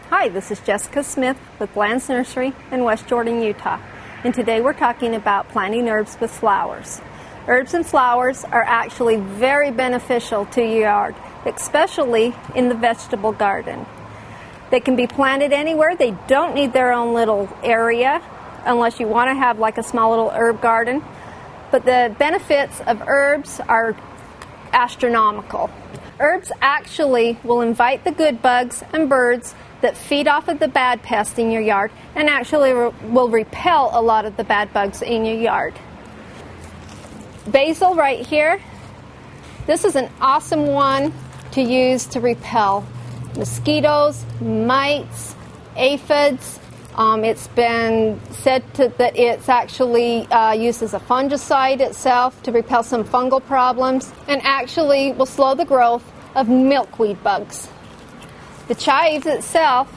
Hi, this is Jessica Smith with Bland's Nursery in West Jordan, Utah. And today we're talking about planting herbs with flowers. Herbs and flowers are actually very beneficial to your yard, especially in the vegetable garden. They can be planted anywhere. They don't need their own little area unless you want to have like a small little herb garden. But the benefits of herbs are astronomical. Herbs actually will invite the good bugs and birds that feed off of the bad pests in your yard and actually will repel a lot of the bad bugs in your yard. Basil right here, this is an awesome one to use to repel mosquitoes, mites, aphids. It's been said that it's actually used as a fungicide itself to repel some fungal problems and actually will slow the growth of milkweed bugs. The chives itself,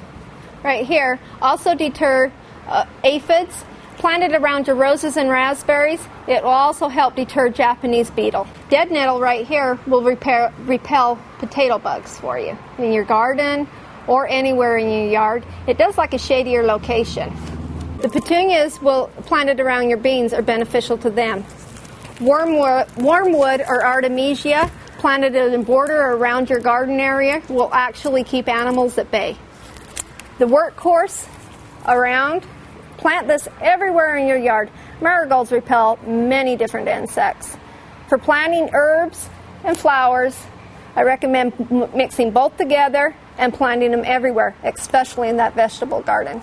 right here, also deter aphids. Planted around your roses and raspberries, it will also help deter Japanese beetle. Dead nettle right here will repel potato bugs for you in your garden or anywhere in your yard. It does like a shadier location. The petunias planted around your beans are beneficial to them. Wormwood or artemisia planted in a border around your garden area will actually keep animals at bay. The workhorse around, plant this everywhere in your yard. Marigolds repel many different insects. For planting herbs and flowers, I recommend mixing both together and planting them everywhere, especially in that vegetable garden.